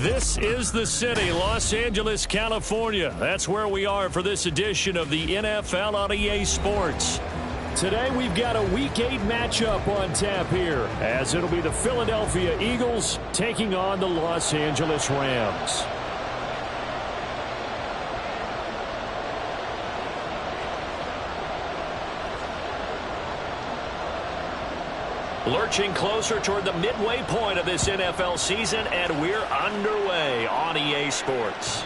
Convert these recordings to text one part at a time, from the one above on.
This is the city, Los Angeles, California. That's where we are for this edition of the NFL on EA Sports. Today we've got a Week 8 matchup on tap here, as it'll be the Philadelphia Eagles taking on the Los Angeles Rams. Lurching closer toward the midway point of this NFL season, and we're underway on EA Sports.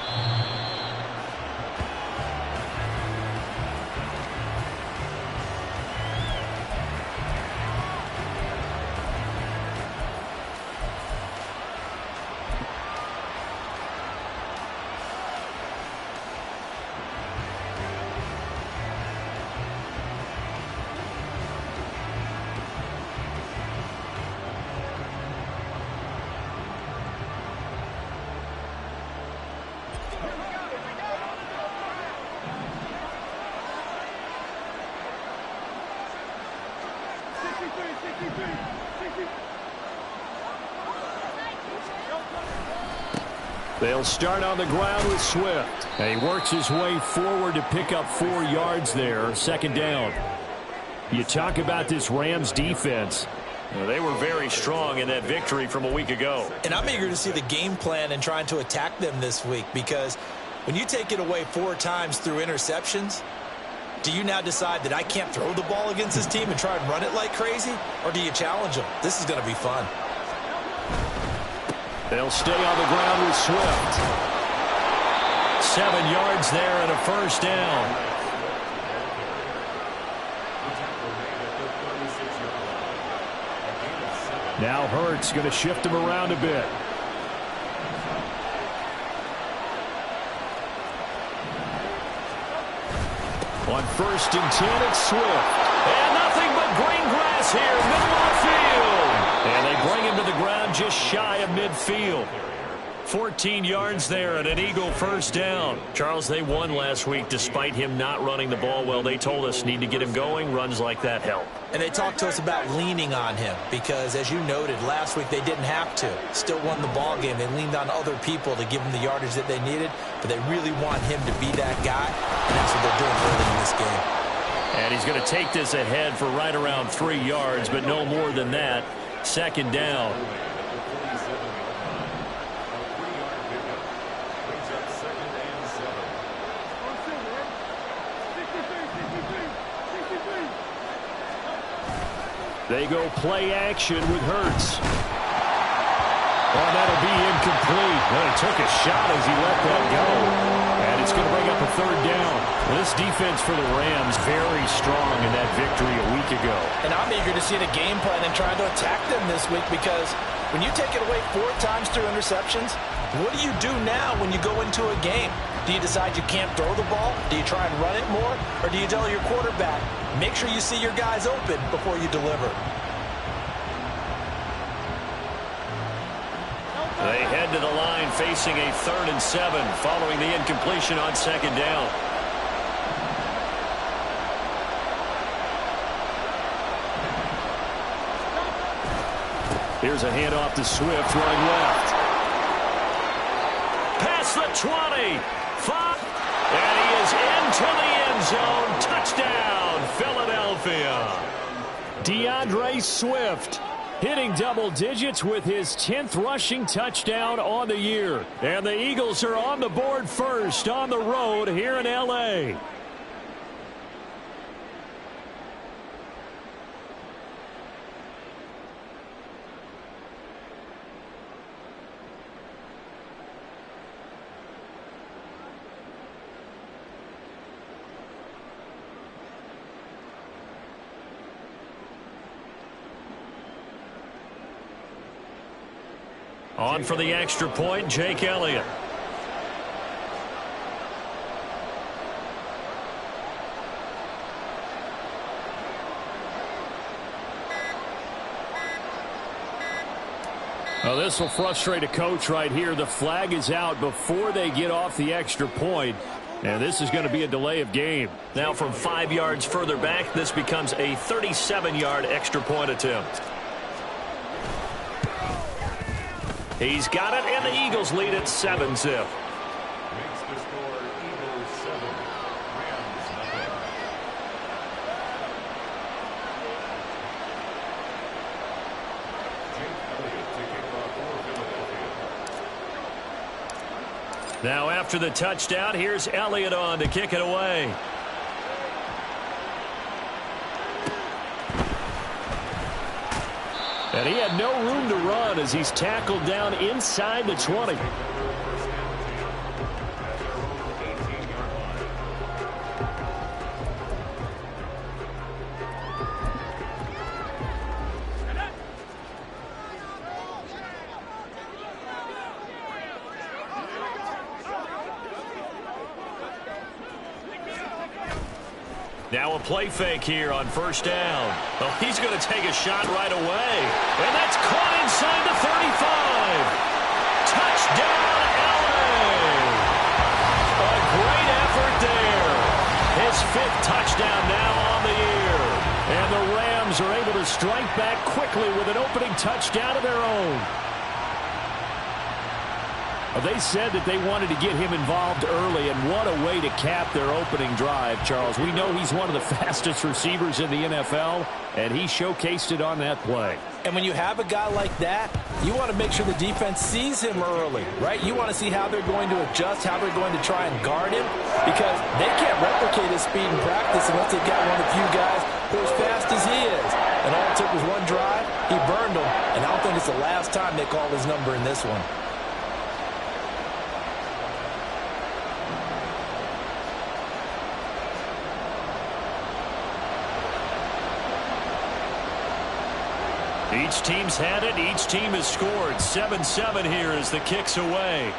They'll start on the ground with Swift. And he works his way forward to pick up 4 yards there. Second down. You talk about this Rams defense. Well, they were very strong in that victory from a week ago. And I'm eager to see the game plan and trying to attack them this week, because when you take it away 4 times through interceptions, do you now decide that I can't throw the ball against this team and try and run it like crazy? Or do you challenge them? This is going to be fun. They'll stay on the ground with Swift. 7 yards there and a first down. Now Hurts going to shift him around a bit. On 1st and 10, it's Swift. And nothing but green grass here, middle of the field. And they bring him to the ground just shy of midfield. 14 yards there and an Eagle first down. Charles, they won last week despite him not running the ball well. They told us need to get him going. Runs like that help. And they talked to us about leaning on him because, as you noted, last week they didn't have to. Still won the ball game. They leaned on other people to give them the yardage that they needed, but they really want him to be that guy, and that's what they're doing early in this game. And he's going to take this ahead for right around 3 yards, but no more than that. Second down. They go play action with Hurts. Oh, that'll be incomplete. Well, he took a shot as he let that go. And it's going to bring up a third down. This defense for the Rams very strong in that victory a week ago. And I'm eager to see the game plan and trying to attack them this week, because when you take it away 4 times through interceptions, what do you do now when you go into a game? Do you decide you can't throw the ball? Do you try and run it more? Or do you tell your quarterback, make sure you see your guys open before you deliver? They head to the line facing a 3rd and 7 following the incompletion on second down. Here's a handoff to Swift running left. Past the 20. 5. And he is into the end zone. Touchdown, Philadelphia. DeAndre Swift hitting double digits with his 10th rushing touchdown on the year. And the Eagles are on the board first on the road here in L.A. On for the extra point, Jake Elliott. Well, this will frustrate a coach right here. The flag is out before they get off the extra point, and this is going to be a delay of game. Now from 5 yards further back, this becomes a 37-yard extra point attempt. He's got it, and the Eagles lead at 7-zip. Now after the touchdown, here's Elliott on to kick it away. And he had no room to run as he's tackled down inside the 20. Now a play fake here on first down. Well, he's going to take a shot right away. And that's caught inside the 35. Touchdown, LA! A great effort there. His 5th touchdown now on the year. And the Rams are able to strike back quickly with an opening touchdown of their own. They said that they wanted to get him involved early, and what a way to cap their opening drive, Charles. We know he's one of the fastest receivers in the NFL, and he showcased it on that play. And when you have a guy like that, you want to make sure the defense sees him early, right? You want to see how they're going to adjust, how they're going to try and guard him, because they can't replicate his speed in practice unless they've got one of the few guys who are as fast as he is. And all it took was one drive, he burned them, and I don't think it's the last time they called his number in this one. Each team's had it. Each team has scored. 7-7 here as the kick's away.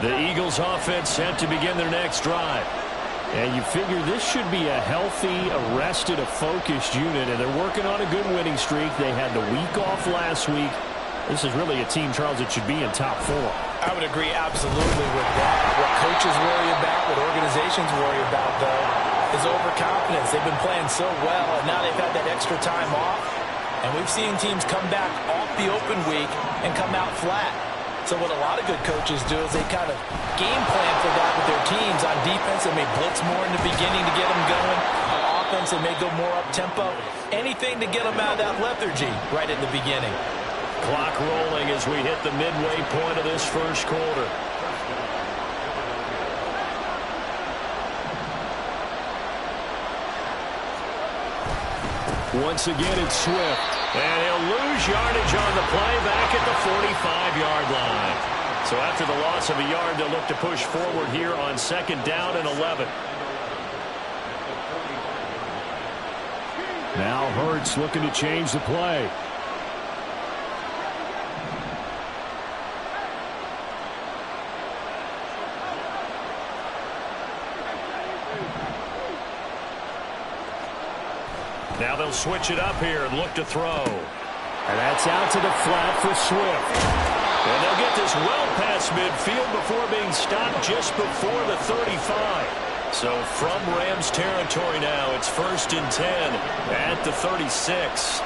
The Eagles offense set to begin their next drive. And you figure this should be a healthy, arrested, a focused unit, and they're working on a good winning streak. They had the week off last week. This is really a team, Charles, that should be in top 4. I would agree absolutely with that. What coaches worry about, what organizations worry about, though, is overconfidence. They've been playing so well, and now they've had that extra time off. And we've seen teams come back off the open week and come out flat. So what a lot of good coaches do is they kind of game plan for that with their teams. On defense, they may blitz more in the beginning to get them going. On offense, they may go more up-tempo. Anything to get them out of that lethargy right at the beginning. Clock rolling as we hit the midway point of this first quarter. Once again, it's Swift. And he'll lose yardage on the play back at the 45-yard line. So after the loss of a yard, they'll look to push forward here on 2nd down and 11. Now Hurts looking to change the play. Now they'll switch it up here and look to throw. And that's out to the flat for Swift. And they'll get this well past midfield before being stopped just before the 35. So from Rams territory now, it's 1st and 10 at the 36.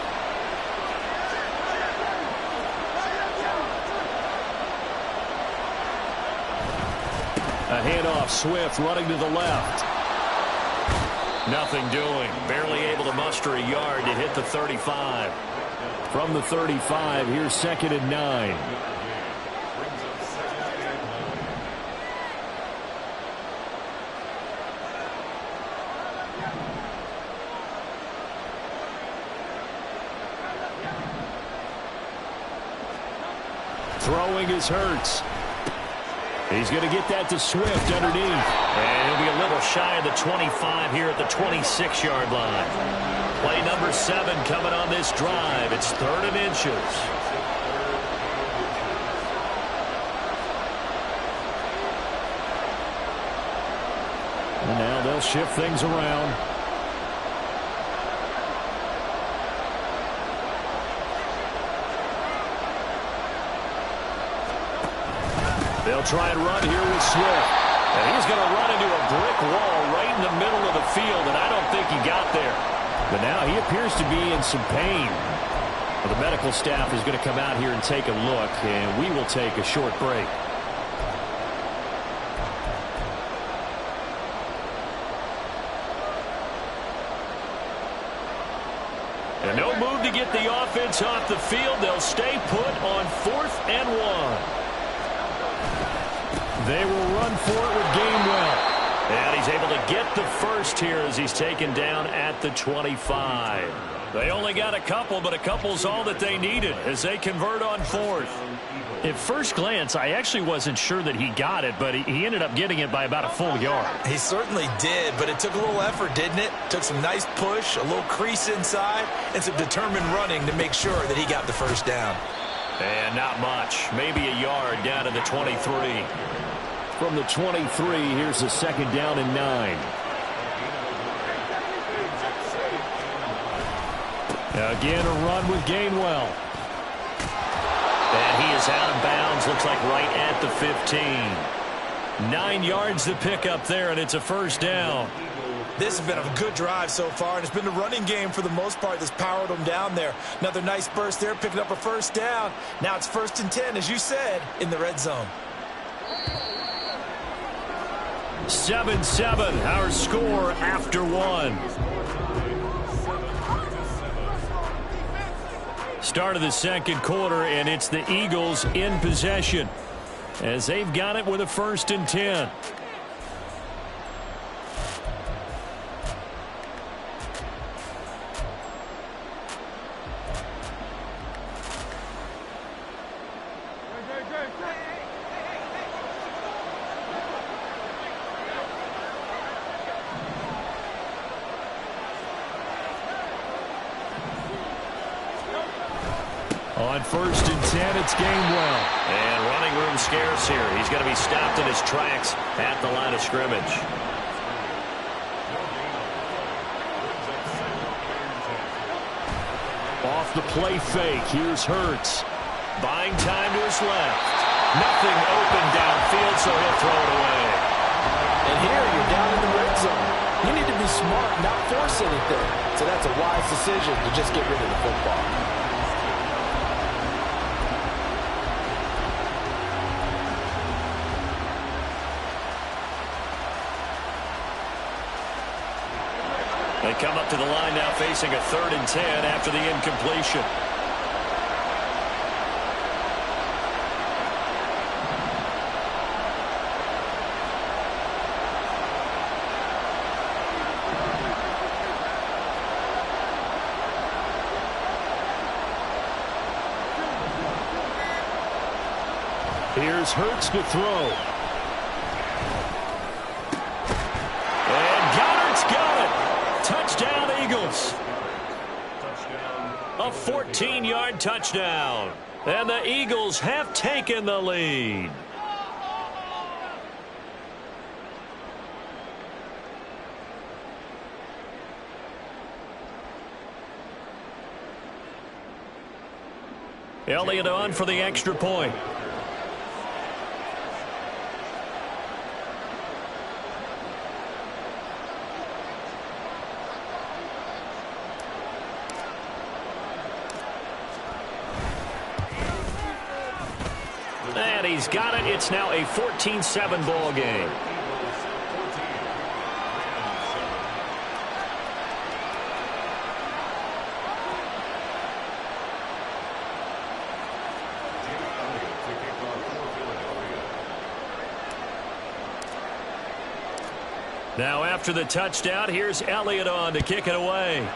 A handoff, Swift running to the left. Nothing doing. Barely able to muster a yard to hit the 35. From the 35, here's 2nd and 9. Throwing is Hurts. He's going to get that to Swift underneath. And he'll be a little shy of the 25 here at the 26-yard line. Play number 7 coming on this drive. It's 3rd and inches. And now they'll shift things around. They'll try and run here with Swift. And he's going to run into a brick wall right in the middle of the field, and I don't think he got there. But now he appears to be in some pain. Well, the medical staff is going to come out here and take a look, and we will take a short break. And no move to get the offense off the field. They'll stay put on 4th and 1. They will run for it with Gainwell. And he's able to get the first here as he's taken down at the 25. They only got a couple, but a couple's all that they needed as they convert on 4th. At first glance, I actually wasn't sure that he got it, but he ended up getting it by about a full yard. He certainly did, but it took a little effort, didn't it? Took some nice push, a little crease inside, and some determined running to make sure that he got the first down. And not much. Maybe a yard down to the 23. From the 23, here's the 2nd down and 9. Again, a run with Gainwell. And he is out of bounds, looks like right at the 15. 9 yards to pick up there, and it's a first down. This has been a good drive so far, and it's been the running game for the most part that's powered them down there. Another nice burst there, picking up a first down. Now it's 1st and 10, as you said, in the red zone. 7-7, our score after 1. Start of the 2nd quarter, and it's the Eagles in possession as they've got it with a 1st and 10. On 1st and 10, it's Gainwell. And running room scarce here. He's going to be stopped in his tracks at the line of scrimmage. Off the play fake, here's Hurts. Buying time to his left. Nothing open downfield, so he'll throw it away. And here you're down in the red zone. You need to be smart, not force anything. So that's a wise decision to just get rid of the football. They come up to the line now facing a 3rd and 10 after the incompletion. Here's Hurts to throw. Touchdown, Eagles. A 14-yard touchdown. And the Eagles have taken the lead. Elliott on for the extra point. And he's got it. It's now a 14-7 ball game. Now after the touchdown, here's Elliott on to kick it away.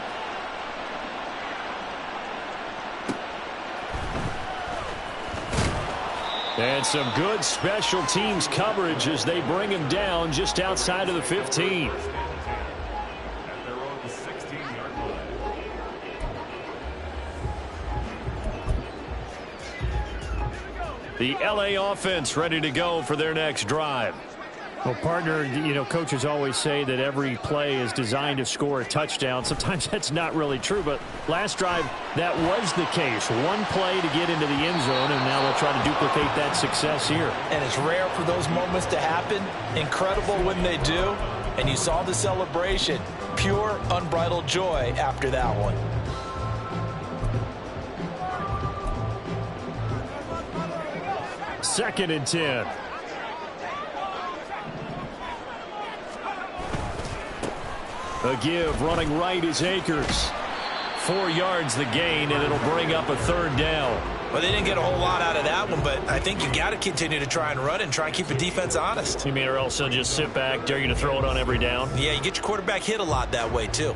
And some good special teams coverage as they bring him down just outside of the 15. The LA offense ready to go for their next drive. Well, partner, you know, coaches always say that every play is designed to score a touchdown. Sometimes that's not really true, but last drive, that was the case. One play to get into the end zone, and now they'll try to duplicate that success here. And it's rare for those moments to happen. Incredible when they do. And you saw the celebration. Pure, unbridled joy after that one. Second and 10. A give, running right is Akers. 4 yards the gain, and it'll bring up a third down. Well, they didn't get a whole lot out of that one, but I think you got to continue to try and run and try and keep the defense honest. You mean, or else they'll just sit back, dare you to throw it on every down? Yeah, you get your quarterback hit a lot that way, too.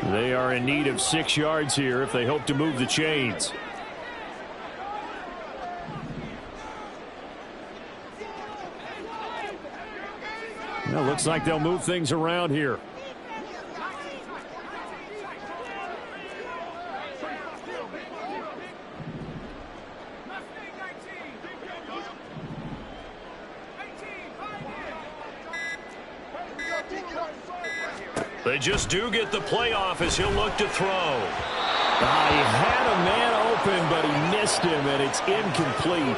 They are in need of 6 yards here if they hope to move the chains. Well, looks like they'll move things around here. They just do get the playoff as he'll look to throw. He had a man open, but he missed him, and it's incomplete.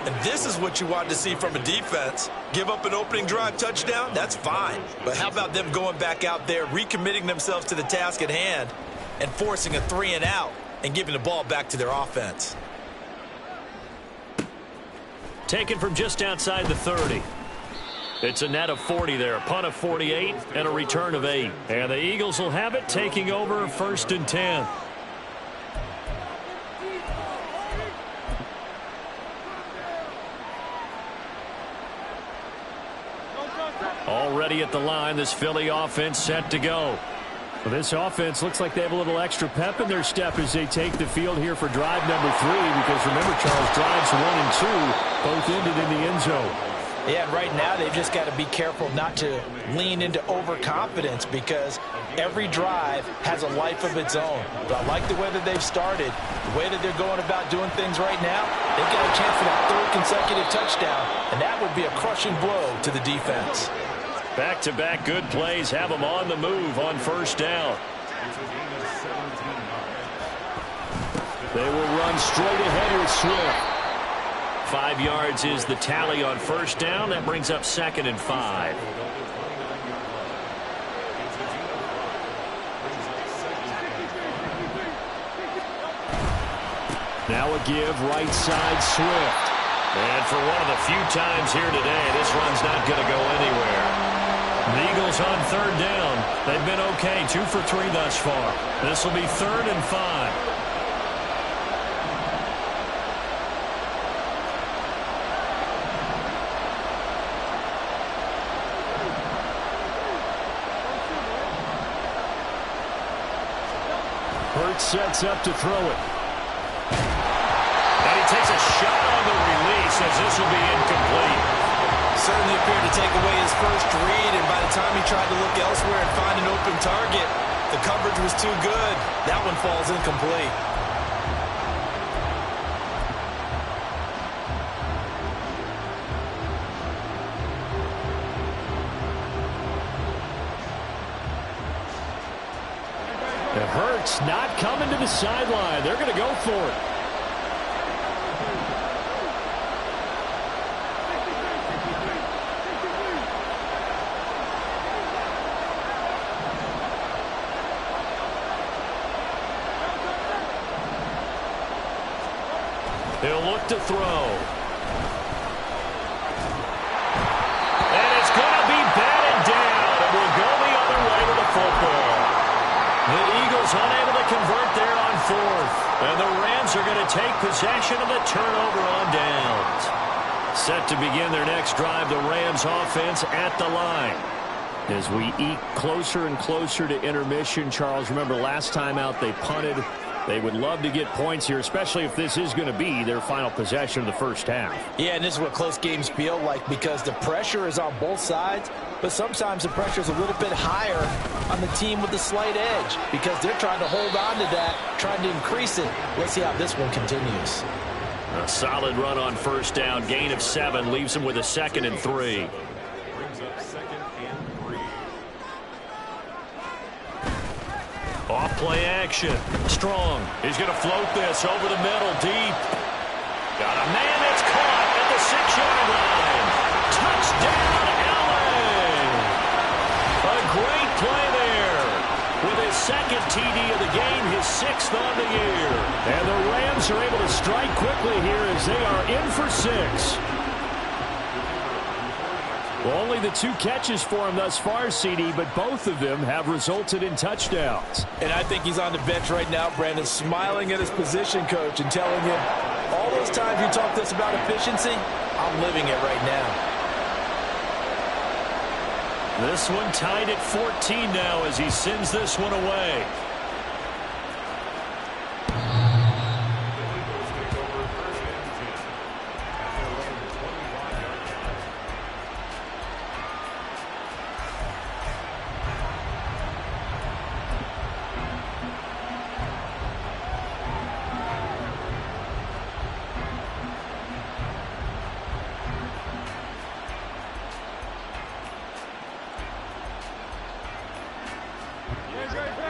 And this is what you want to see from a defense. Give up an opening drive touchdown, that's fine. But how about them going back out there, recommitting themselves to the task at hand, and forcing a 3-and-out and giving the ball back to their offense. Taken from just outside the 30. It's a net of 40 there, a punt of 48, and a return of 8. And the Eagles will have it, taking over 1st and 10. Already at the line, this Philly offense set to go. Well, this offense looks like they have a little extra pep in their step as they take the field here for drive number 3, because remember, Charles, drives 1 and 2 both ended in the end zone. Yeah, and right now they've just got to be careful not to lean into overconfidence, because every drive has a life of its own. But I like the way that they've started, the way that they're going about doing things right now. They've got a chance for that 3rd consecutive touchdown, and that would be a crushing blow to the defense. Back-to-back good plays have them on the move on 1st down. They will run straight ahead with Swift. 5 yards is the tally on 1st down. That brings up 2nd and 5. Now a give, right side, Swift. And for one of the few times here today, this run's not going to go anywhere. The Eagles on 3rd down. They've been okay, 2 for 3 thus far. This will be 3rd and 5. Sets up to throw it. And he takes a shot on the release as this will be incomplete. Certainly appeared to take away his first read, and by the time he tried to look elsewhere and find an open target, the coverage was too good. That one falls incomplete. Hurts not coming to the sideline. They're going to go for it. He'll look to throw. And it's going to be batted down. It will go the other way with the football. The Eagles unable to convert there on 4th. And the Rams are going to take possession of the turnover on downs. Set to begin their next drive, the Rams offense at the line. As we eke closer and closer to intermission, Charles, remember last time out they punted. They would love to get points here, especially if this is going to be their final possession of the 1st half. Yeah, and this is what close games feel like, because the pressure is on both sides, but sometimes the pressure is a little bit higher on the team with the slight edge, because they're trying to hold on to that, trying to increase it. Let's see how this one continues. A solid run on 1st down, gain of 7, leaves them with a 2nd and 3. brings up 2nd and 3. Off play action. Strong. He's going to float this over the middle deep. Got a man that's caught at the 6-yard line. Touchdown, LA. A great play there. With his 2nd TD of the game, his 6th on the year. And the Rams are able to strike quickly here as they are in for 6. Well, only the 2 catches for him thus far, CD, but both of them have resulted in touchdowns. And I think he's on the bench right now, Brandon, smiling at his position coach and telling him, all those times you talked to us about efficiency, I'm living it right now. This one tied at 14 now as he sends this one away.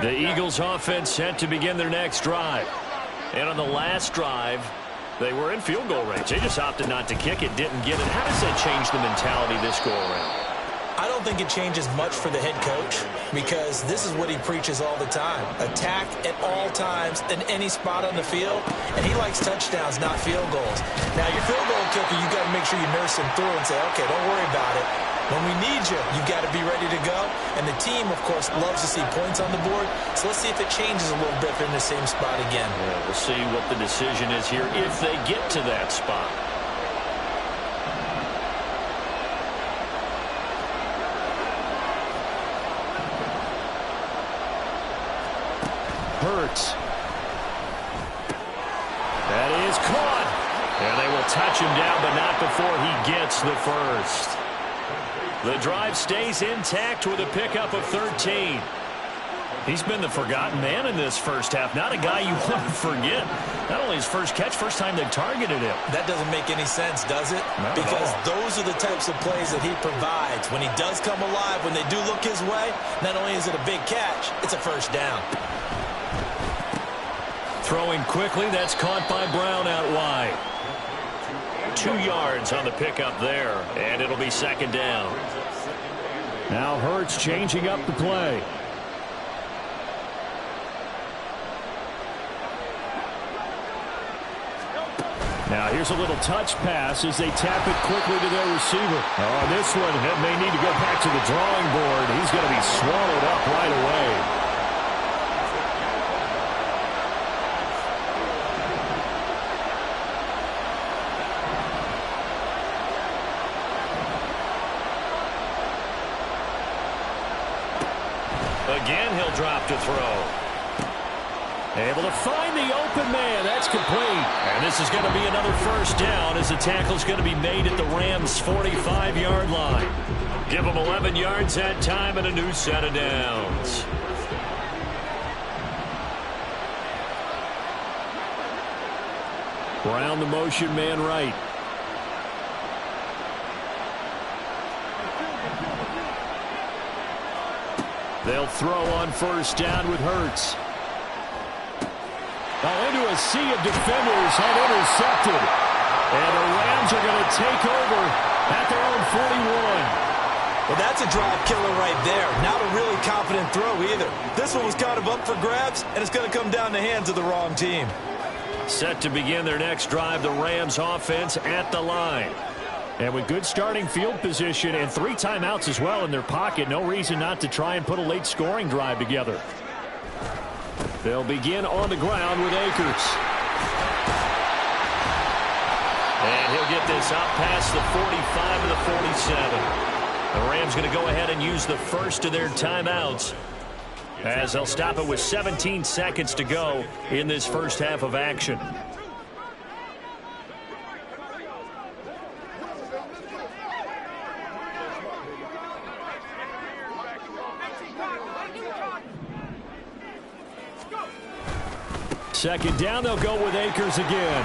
The Eagles offense set to begin their next drive. And on the last drive, they were in field goal range. They just opted not to kick it, didn't get it. How does that change the mentality this go around? I don't think it changes much for the head coach because this is what he preaches all the time. Attack at all times in any spot on the field, and he likes touchdowns, not field goals. Now, your field goal kicker, you got to make sure you nurse him through and say, okay, don't worry about it. When we need you, you've got to be ready to go. And the team, of course, loves to see points on the board. So let's see if it changes a little bit if they're in the same spot again. Yeah, we'll see what the decision is here if they get to that spot. Hurts. That is caught. And they will touch him down, but not before he gets the first. The drive stays intact with a pickup of 13. He's been the forgotten man in this first half. Not a guy you want to forget. Not only his first catch, first time they've targeted him. That doesn't make any sense, does it? Because those are the types of plays that he provides. When he does come alive, when they do look his way, not only is it a big catch, it's a first down. Throwing quickly, that's caught by Brown out wide. 2 yards on the pickup there, and it'll be 2nd down. Now Hurts changing up the play. Now here's a little touch pass as they tap it quickly to their receiver. Oh, this one may need to go back to the drawing board. He's going to be swallowed up right away. Again, he'll drop to throw. Able to find the open man. That's complete. And this is going to be another first down as the tackle's going to be made at the Rams' 45-yard line. Give them 11 yards that time and a new set of downs. Brown the motion man right. They'll throw on first down with Hurts. Now into a sea of defenders and intercepted. And the Rams are going to take over at their own 41. Well, that's a drive killer right there. Not a really confident throw either. This one was kind of up for grabs, and it's going to come down the hands of the wrong team. Set to begin their next drive, the Rams offense at the line. And with good starting field position and 3 timeouts as well in their pocket, no reason not to try and put a late scoring drive together. They'll begin on the ground with Akers. And he'll get this out past the 45 to the 47. The Rams going to go ahead and use the first of their timeouts as they'll stop it with 17 seconds to go in this first half of action. Second down, they'll go with Akers again.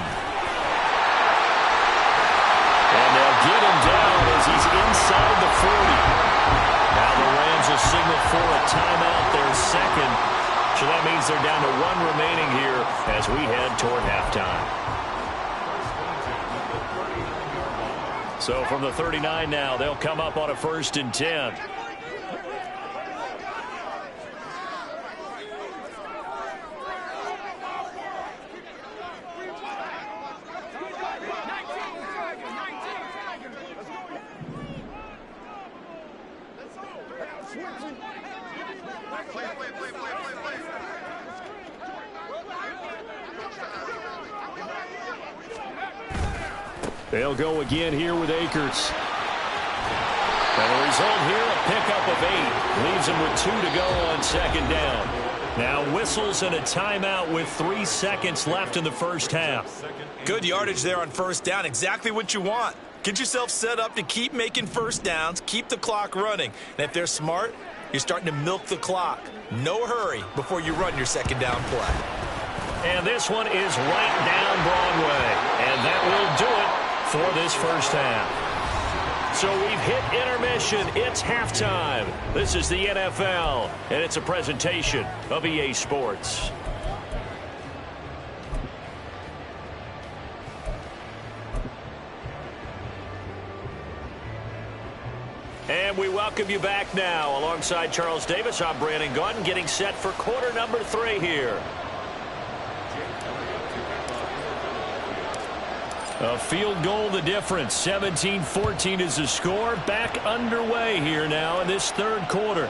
And they'll get him down as he's inside the 40. Now the Rams will signal for a timeout, their second. So that means they're down to 1 remaining here as we head toward halftime. So from the 39 now, they'll come up on a 1st and 10. They'll go again here with Akers. And the result here, a pickup of 8. Leaves him with 2 to go on 2nd down. Now whistles and a timeout with 3 seconds left in the first half. Good yardage there on 1st down. Exactly what you want. Get yourself set up to keep making 1st downs, keep the clock running. And if they're smart, you're starting to milk the clock. No hurry before you run your 2nd down play. And this one is right down Broadway. And that will do it for this first half. So we've hit intermission. It's halftime. This is the NFL, and it's a presentation of EA Sports. And we welcome you back now. Alongside Charles Davis, I'm Brandon Gaudin, getting set for quarter number 3 here. A field goal the difference. 17-14 is the score. Back underway here now in this 3rd quarter.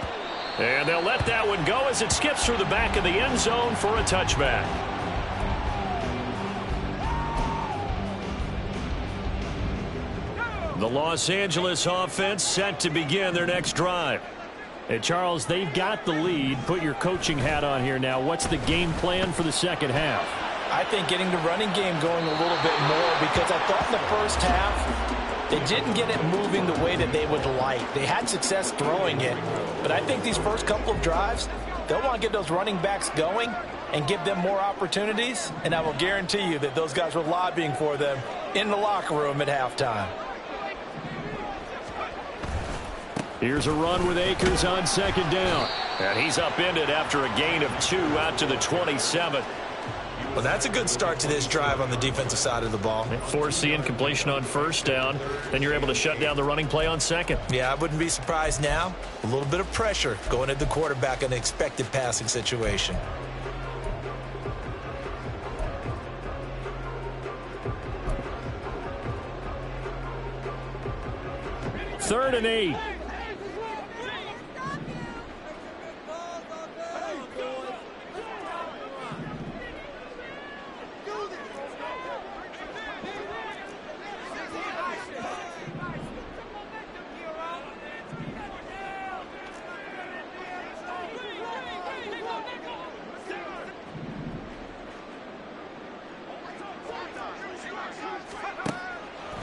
And they'll let that one go as it skips through the back of the end zone for a touchback. The Los Angeles offense set to begin their next drive. And Charles, they've got the lead. Put your coaching hat on here now. What's the game plan for the second half? I think getting the running game going a little bit more, because I thought in the first half they didn't get it moving the way that they would like. They had success throwing it, but I think these first couple of drives, they'll want to get those running backs going and give them more opportunities, and I will guarantee you that those guys were lobbying for them in the locker room at halftime. Here's a run with Akers on 2nd down. And he's upended after a gain of 2 out to the 27. Well, that's a good start to this drive on the defensive side of the ball. Force the incompletion on 1st down. Then you're able to shut down the running play on 2nd. Yeah, I wouldn't be surprised now. A little bit of pressure going at the quarterback in an expected passing situation. Third and 8.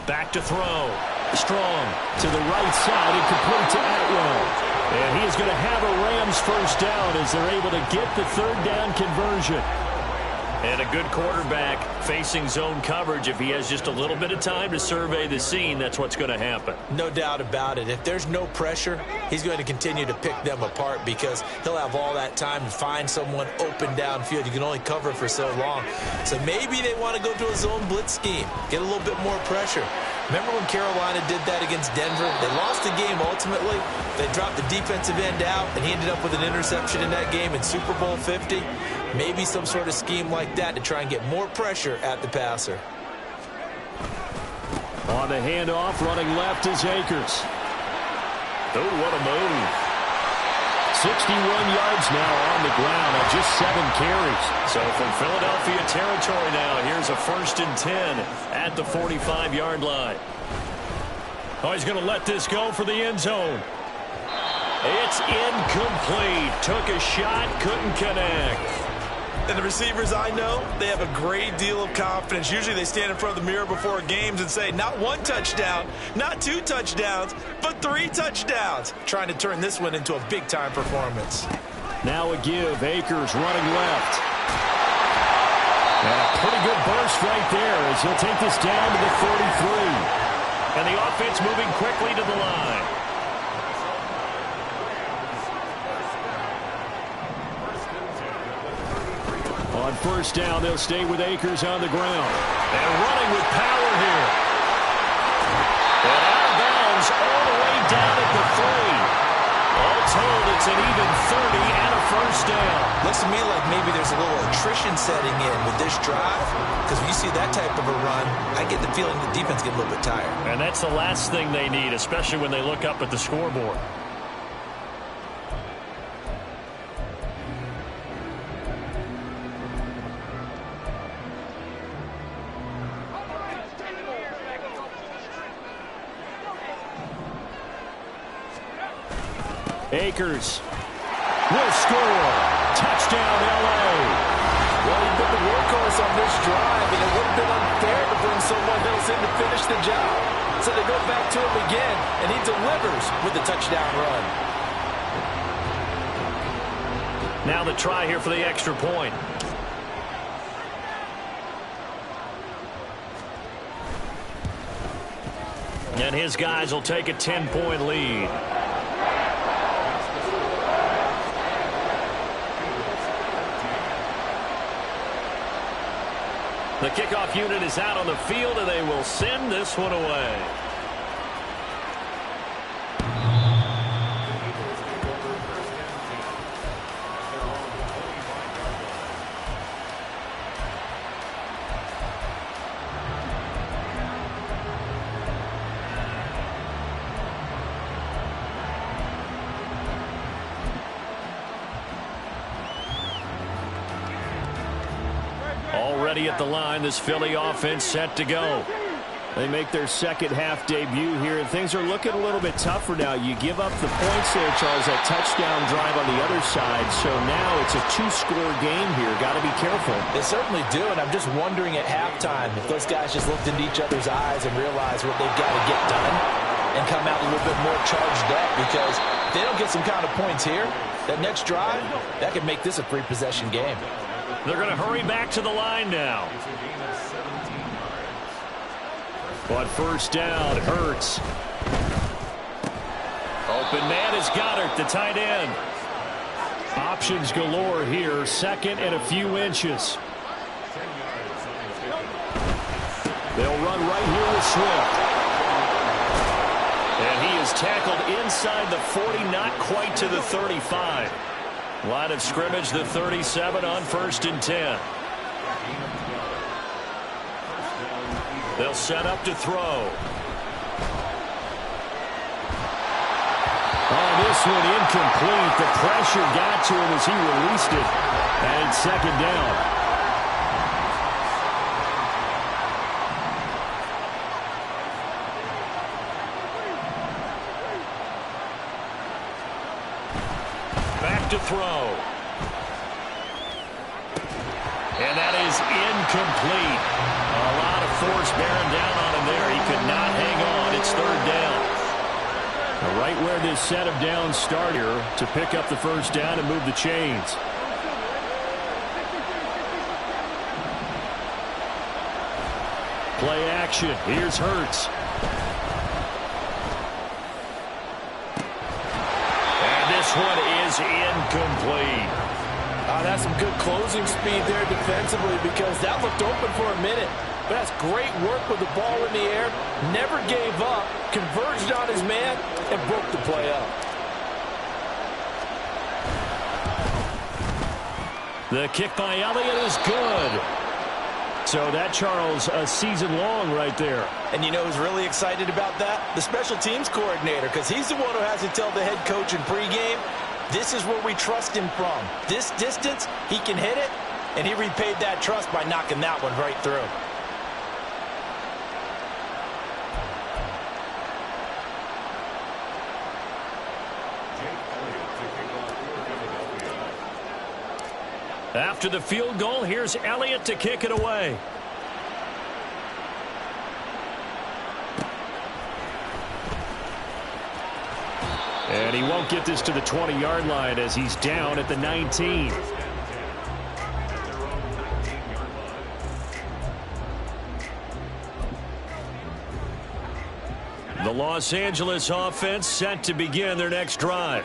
Back to throw. Strong to the right side and complete to Atwell. And he is going to have a Rams 1st down as they're able to get the 3rd down conversion. And a good quarterback facing zone coverage. If he has just a little bit of time to survey the scene, that's what's going to happen. No doubt about it. If there's no pressure, he's going to continue to pick them apart because he'll have all that time to find someone open downfield. You can only cover for so long. So maybe they want to go to a zone blitz scheme, get a little bit more pressure. Remember when Carolina did that against Denver? They lost the game ultimately. They dropped the defensive end out, and he ended up with an interception in that game in Super Bowl 50. Maybe some sort of scheme like that to try and get more pressure at the passer. On the handoff, running left is Akers. Oh, what a move. 61 yards now on the ground on just 7 carries. So from Philadelphia territory now, here's a 1st and 10 at the 45-yard line. Oh, he's going to let this go for the end zone. It's incomplete. Took a shot, couldn't connect. And the receivers I know, they have a great deal of confidence. Usually they stand in front of the mirror before games and say, not 1 touchdown, not 2 touchdowns, but 3 touchdowns. Trying to turn this one into a big-time performance. Now a give. Akers running left. And a pretty good burst right there as he'll take this down to the 33. And the offense moving quickly to the line. On first down, they'll stay with Akers on the ground. And running with power here. And out of bounds all the way down at the 3. All told, it's an even 30 and a first down. Looks to me like maybe there's a little attrition setting in with this drive. Because when you see that type of a run, I get the feeling the defense gets a little bit tired. And that's the last thing they need, especially when they look up at the scoreboard. Akers will score. Touchdown, L.A. Well, he's been the workhorse on this drive, and it would have been unfair to bring someone else in to finish the job. So they go back to him again, and he delivers with the touchdown run. Now the try here for the extra point. And his guys will take a 10-point lead. The kickoff unit is out on the field, and they will send this one away. Already at the line, this Philly offense set to go. They make their second half debut here, and things are looking a little bit tougher now. You give up the points there, Charles, that touchdown drive on the other side. So now it's a two-score game here. Got to be careful. They certainly do, and I'm just wondering at halftime if those guys just looked into each other's eyes and realized what they've got to get done and come out a little bit more charged up, because if they don't get some kind of points here, that next drive, that could make this a three-possession game. They're going to hurry back to the line now. But first down, Hurts. Open man is Goddard, the tight end. Options galore here, second and a few inches. They'll run right here with Swift. And he is tackled inside the 40, not quite to the 35. Line of scrimmage, the 37 on first and 10. They'll set up to throw. Oh, this one incomplete. The pressure got to him as he released it. And second down. To throw. And that is incomplete. A lot of force bearing down on him there. He could not hang on. It's third down. Right where this set of downs start here to pick up the first down and move the chains. Play action. Here's Hurts. This one is incomplete. That's some good closing speed there defensively, because that looked open for a minute. But that's great work with the ball in the air. Never gave up, converged on his man, and broke the play up. The kick by Elliott is good. So that, Charles, a season long right there. And you know who's really excited about that? The special teams coordinator, because he's the one who has to tell the head coach in pregame, this is where we trust him from. This distance, he can hit it, and he repaid that trust by knocking that one right through. After the field goal, here's Elliott to kick it away. And he won't get this to the 20-yard line as he's down at the 19. The Los Angeles offense set to begin their next drive.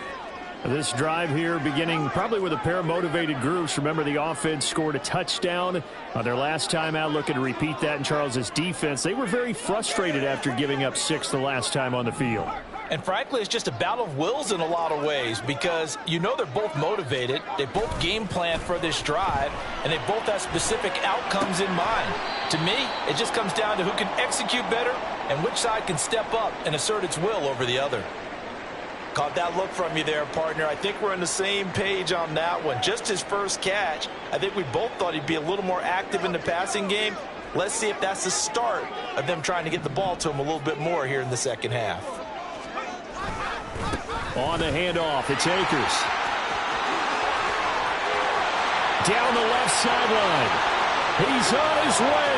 This drive here beginning probably with a pair of motivated groups. Remember, the offense scored a touchdown on their last time out. Looking to repeat that in Charles's defense. They were very frustrated after giving up 6 the last time on the field. And frankly, it's just a battle of wills in a lot of ways because you know they're both motivated. They both game plan for this drive, and they both have specific outcomes in mind. To me, it just comes down to who can execute better and which side can step up and assert its will over the other. Caught that look from you there, partner. I think we're on the same page on that one. Just his first catch, I think we both thought he'd be a little more active in the passing game. Let's see if that's the start of them trying to get the ball to him a little bit more here in the second half. On the handoff, it's Akers. Down the left sideline. He's on his way.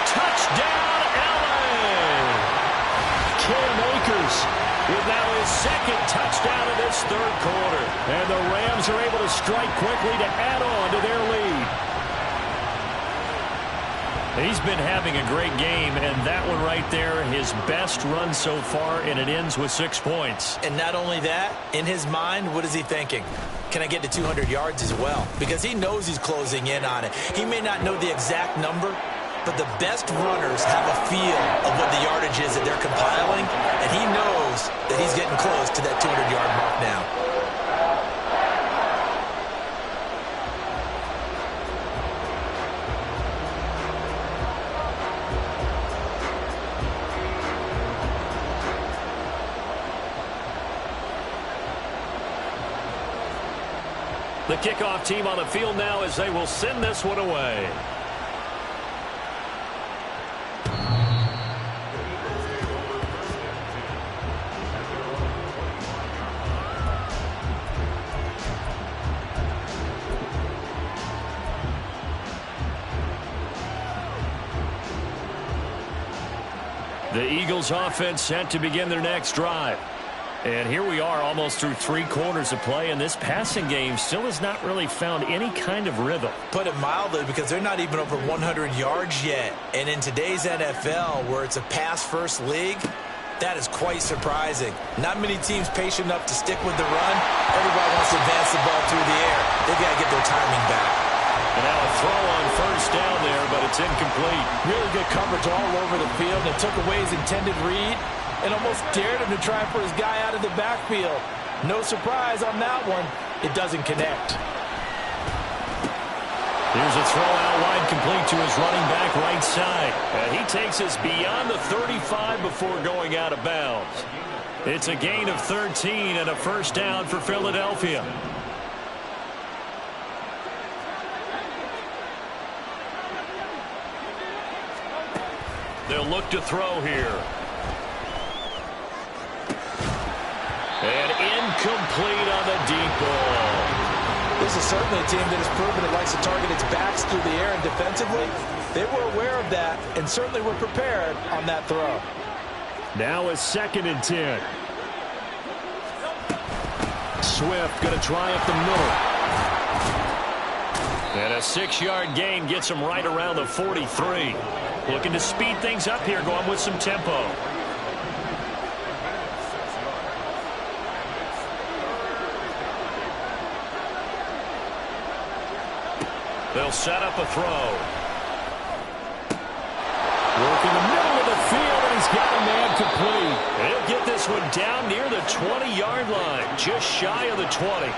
Touchdown, LA! Cam Akers with now his second touchdown of this third quarter. And the Rams are able to strike quickly to add on to their lead. He's been having a great game, and that one right there, his best run so far, and it ends with 6 points. And not only that, in his mind, what is he thinking? Can I get to 200 yards as well? Because he knows he's closing in on it. He may not know the exact number, but the best runners have a feel of what the yardage is that they're compiling, and he knows that he's getting close to that 200-yard mark now. The kickoff team on the field now as they will send this one away. The Eagles offense set to begin their next drive. And here we are almost through 3 quarters of play, and this passing game still has not really found any kind of rhythm. Put it mildly, because they're not even over 100 yards yet. And in today's NFL, where it's a pass-first league, that is quite surprising. Not many teams patient enough to stick with the run. Everybody wants to advance the ball through the air. They've got to get their timing back. And now a throw on first down there, but it's incomplete. Really good coverage all over the field. They took away his intended read and almost dared him to try for his guy out of the backfield. No surprise on that one. It doesn't connect. Here's a throw out wide, complete to his running back right side. And he takes us beyond the 35 before going out of bounds. It's a gain of 13 and a first down for Philadelphia. They'll look to throw here. And incomplete on the deep ball. This is certainly a team that has proven it likes to target its backs through the air and defensively. They were aware of that and certainly were prepared on that throw. Now a 2nd and 10. Swift going to try up the middle. And a 6-yard gain gets him right around the 43. Looking to speed things up here, going with some tempo. They'll set up a throw. Working the middle of the field, and he's got a man complete. He'll get this one down near the 20-yard line, just shy of the 20.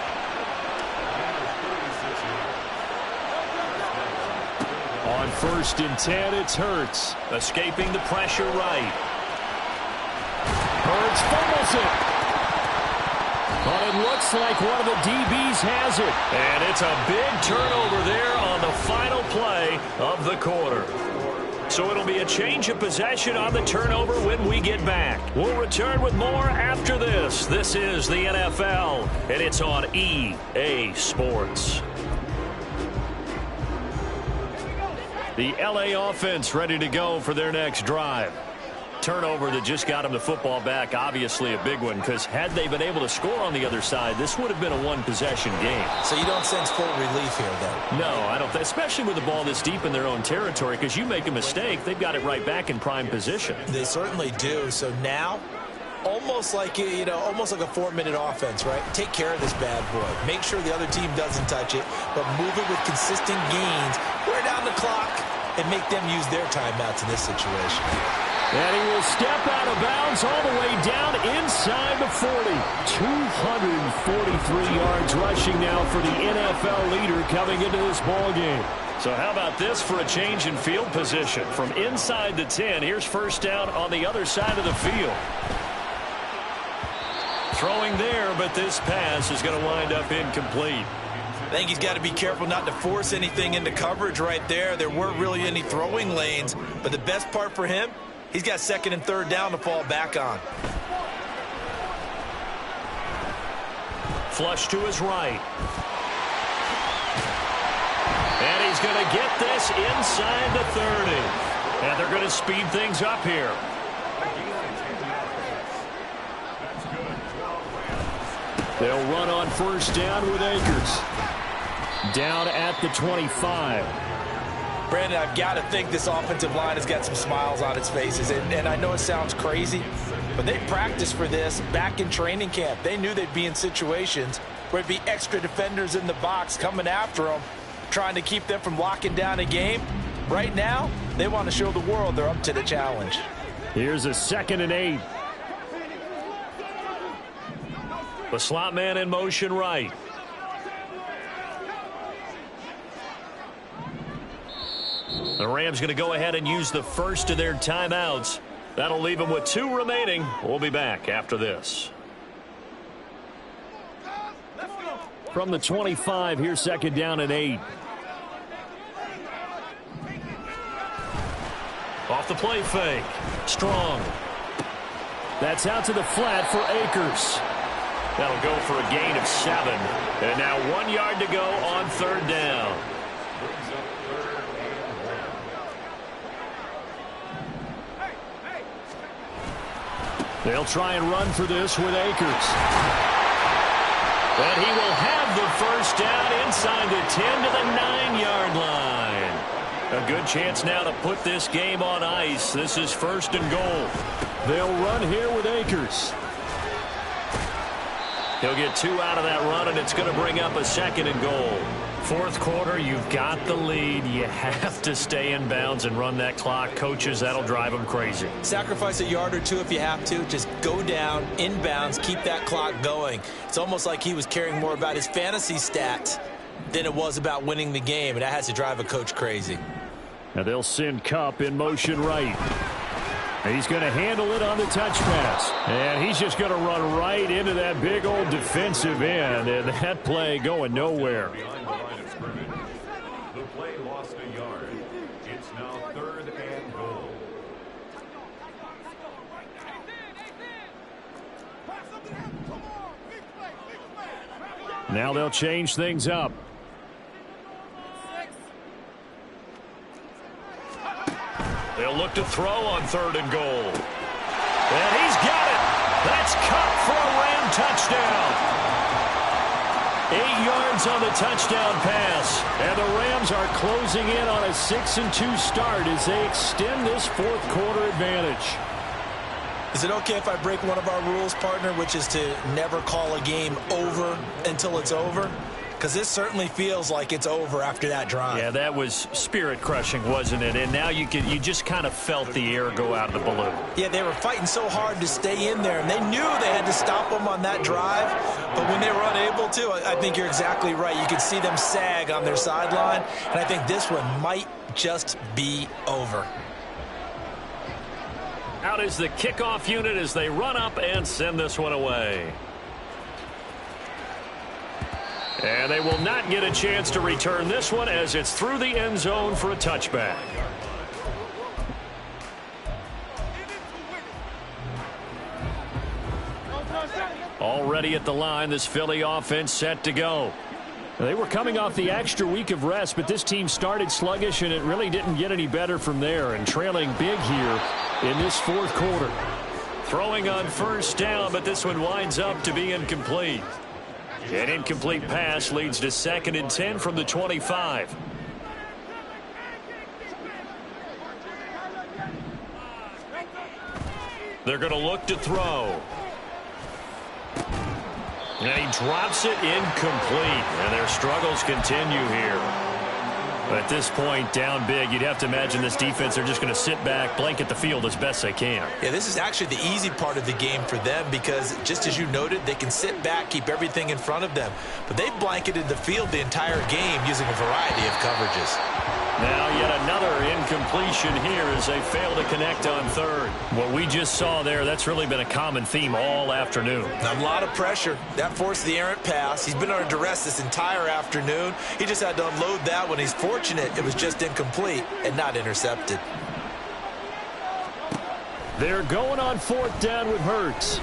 On 1st and 10, it's Hurts. Escaping the pressure right. Hurts fumbles it. But it looks like one of the DBs has it. And it's a big turnover there on the final play of the quarter. So it'll be a change of possession on the turnover when we get back. We'll return with more after this. This is the NFL, and it's on EA Sports. The LA offense ready to go for their next drive. turnover that just got them the football back, obviously a big one, because had they been able to score on the other side, this would have been a one-possession game. So you don't sense full relief here, then? No, I don't. Especially with the ball this deep in their own territory, because you make a mistake, they've got it right back in prime position. They certainly do. So now, almost like almost like a 4-minute offense, right? Take care of this bad boy. Make sure the other team doesn't touch it, but move it with consistent gains. Wear down the clock and make them use their timeouts in this situation. And he will step out of bounds all the way down inside the 40. 243 yards rushing now for the NFL leader coming into this ball game. So how about this for a change in field position? From inside the 10, here's first down on the other side of the field. Throwing there, but this pass is going to wind up incomplete. I think he's got to be careful not to force anything into coverage right there. There weren't really any throwing lanes, but the best part for him, he's got second and third down to fall back on. Flush to his right. And he's going to get this inside the 30. And they're going to speed things up here. They'll run on first down with Akers. Down at the 25. Brandon, I've got to think this offensive line has got some smiles on its faces. And I know it sounds crazy, but they practiced for this back in training camp. They knew they'd be in situations where it'd be extra defenders in the box coming after them, trying to keep them from locking down a game. Right now, they want to show the world they're up to the challenge. Here's a 2nd and 8. The slot man in motion right. The Rams going to go ahead and use the first of their timeouts. That'll leave them with 2 remaining. We'll be back after this. From the 25, here's 2nd down and 8. Off the play fake. Strong. That's out to the flat for Akers. That'll go for a gain of 7. And now 1 yard to go on third down. They'll try and run for this with Akers. And he will have the first down inside the 10 to the 9-yard line. A good chance now to put this game on ice. This is 1st and goal. They'll run here with Akers. He'll get 2 out of that run, and it's going to bring up a 2nd and goal. Fourth quarter, you've got the lead. You have to stay in bounds and run that clock. Coaches, that'll drive them crazy. Sacrifice a yard or 2 if you have to. Just go down, in bounds, keep that clock going. It's almost like he was caring more about his fantasy stats than it was about winning the game, and that has to drive a coach crazy. Now they'll send Kupp in motion right. He's going to handle it on the touch pass. And he's just going to run right into that big old defensive end. And that play going nowhere. The play lost a yard. It's now 3rd and goal. Now they'll change things up. They'll look to throw on 3rd and goal. And he's got it. That's Kupp for a Ram touchdown. 8 yards on the touchdown pass. And the Rams are closing in on a 6-2 start as they extend this fourth quarter advantage. Is it okay if I break one of our rules, partner, which is to never call a game over until it's over? Because this certainly feels like it's over after that drive. Yeah, that was spirit-crushing, wasn't it? And now you just kind of felt the air go out of the balloon. Yeah, they were fighting so hard to stay in there, and they knew they had to stop them on that drive. But when they were unable to, I think you're exactly right. You could see them sag on their sideline, and I think this one might just be over. Out is the kickoff unit as they run up and send this one away. And they will not get a chance to return this one as it's through the end zone for a touchback. Already at the line, this Philly offense set to go. They were coming off the extra week of rest, but this team started sluggish, and it really didn't get any better from there, and trailing big here in this fourth quarter. Throwing on first down, but this one winds up to be incomplete. An incomplete pass leads to 2nd and 10 from the 25. They're going to look to throw. And he drops it incomplete. And their struggles continue here. At this point, down big, you'd have to imagine this defense are just going to sit back, blanket the field as best they can. Yeah, this is actually the easy part of the game for them because, just as you noted, they can sit back, keep everything in front of them. But they've blanketed the field the entire game using a variety of coverages. Now yet another incompletion here as they fail to connect on third. What we just saw there, that's really been a common theme all afternoon. A lot of pressure. That forced the errant pass. He's been under duress this entire afternoon. He just had to unload that when he's fortunate it was just incomplete and not intercepted. They're going on 4th down with Hurts.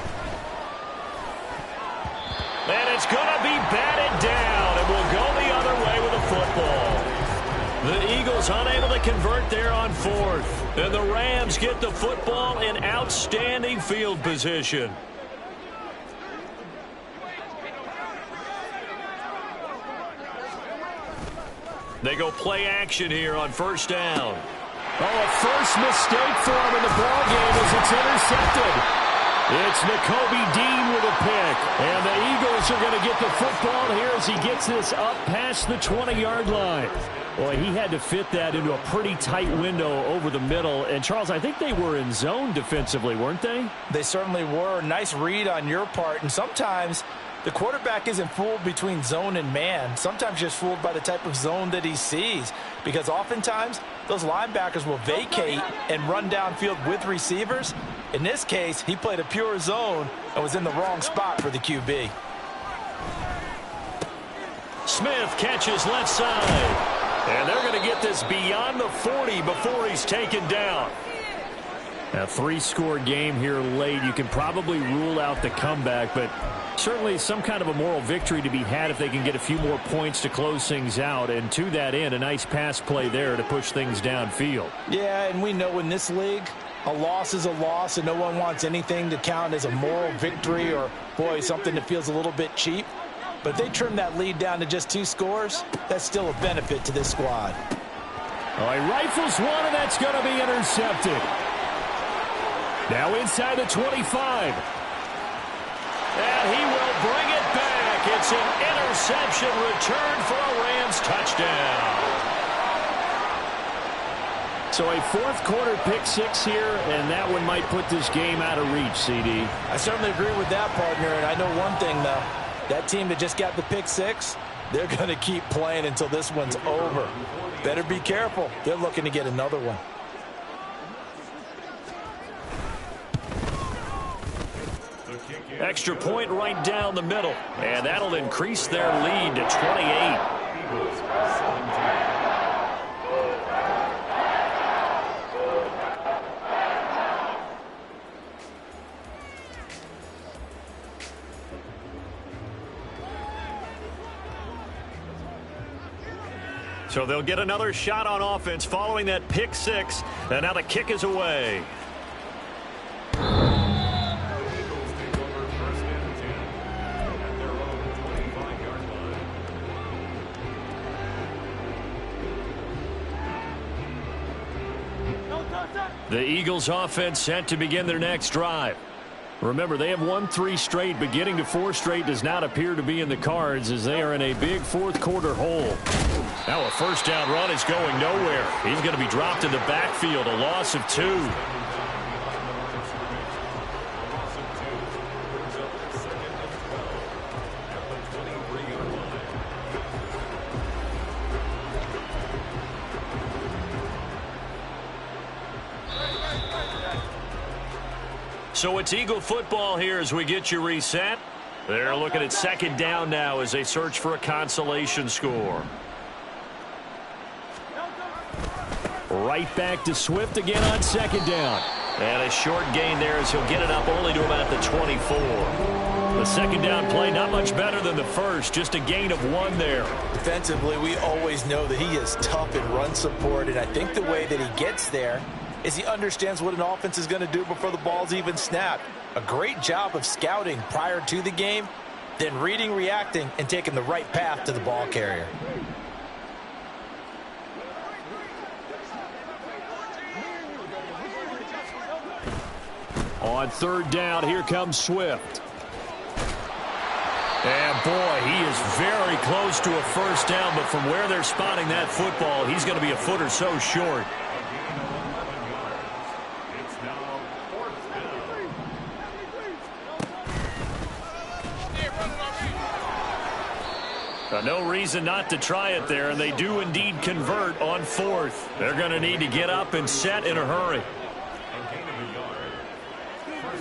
And it's going to be batted down, and will go the other way with the football. The Eagles unable to convert there on 4th. And the Rams get the football in outstanding field position. They go play action here on first down. Oh, a first mistake for him in the ballgame as it's intercepted. It's Nakobe Dean with a pick. And the Eagles are going to get the football here as he gets this up past the 20-yard line. Boy, he had to fit that into a pretty tight window over the middle. And, Charles, I think they were in zone defensively, weren't they? They certainly were. Nice read on your part. And sometimes the quarterback isn't fooled between zone and man. Sometimes just fooled by the type of zone that he sees. Because oftentimes, those linebackers will vacate and run downfield with receivers. In this case, he played a pure zone and was in the wrong spot for the QB. Smith catches left side. And they're going to get this beyond the 40 before he's taken down. A 3-score game here late. You can probably rule out the comeback, but certainly some kind of a moral victory to be had if they can get a few more points to close things out. And to that end, a nice pass play there to push things downfield. Yeah, and we know in this league, a loss is a loss, and no one wants anything to count as a moral victory or, boy, something that feels a little bit cheap. But if they trim that lead down to just 2 scores, that's still a benefit to this squad. Oh, he rifles one, and that's going to be intercepted. Now inside the 25. And he will bring it back. It's an interception return for a Rams touchdown. So a 4th quarter pick 6 here, and that one might put this game out of reach, CD. I certainly agree with that, partner, and I know one thing, though. That team that just got the pick 6, they're going to keep playing until this one's over. Better be careful. They're looking to get another one. Extra point right down the middle. And that'll increase their lead to 28. So they'll get another shot on offense following that pick 6. And now the kick is away. The Eagles offense set to begin their next drive. Remember, they have won 3 straight, but getting to 4 straight does not appear to be in the cards as they are in a big 4th quarter hole. Now a first down run is going nowhere. He's going to be dropped in the backfield, a loss of 2. So it's Eagle football here as we get you reset. They're looking at 2nd down now as they search for a consolation score. Right back to Swift again on 2nd down. And a short gain there as he'll get it up only to about the 24. The second down play, not much better than the first, just a gain of 1 there. Defensively, we always know that he is tough in run support, and I think the way that he gets there is he understands what an offense is going to do before the ball's even snapped. A great job of scouting prior to the game, then reading, reacting, and taking the right path to the ball carrier. On third down, here comes Swift. And, boy, he is very close to a first down, but from where they're spotting that football, he's going to be a foot or so short. No reason not to try it there, and they do indeed convert on 4th. They're going to need to get up and set in a hurry.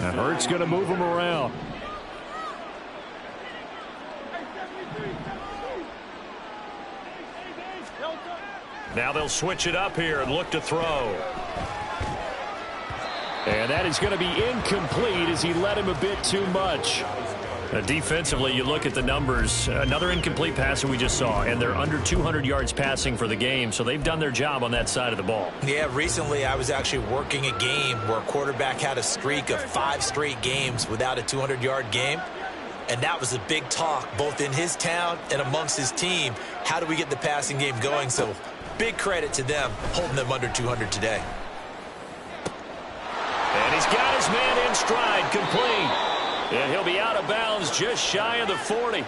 And Hurts going to move him around. Now they'll switch it up here and look to throw. And that is going to be incomplete as he led him a bit too much. Defensively, you look at the numbers. Another incomplete passer we just saw, and they're under 200 yards passing for the game, so they've done their job on that side of the ball. Yeah, recently I was actually working a game where a quarterback had a streak of 5 straight games without a 200-yard game, and that was a big talk both in his town and amongst his team. How do we get the passing game going? So big credit to them holding them under 200 today. And he's got his man in stride, complete. And he'll be out of bounds just shy of the 40.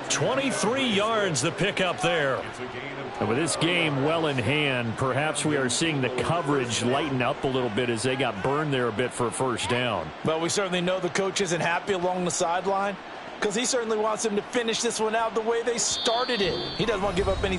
23 yards the pickup there. And with this game well in hand, perhaps we are seeing the coverage lighten up a little bit as they got burned there a bit for a first down. Well, we certainly know the coach isn't happy along the sideline because he certainly wants them to finish this one out the way they started it. He doesn't want to give up any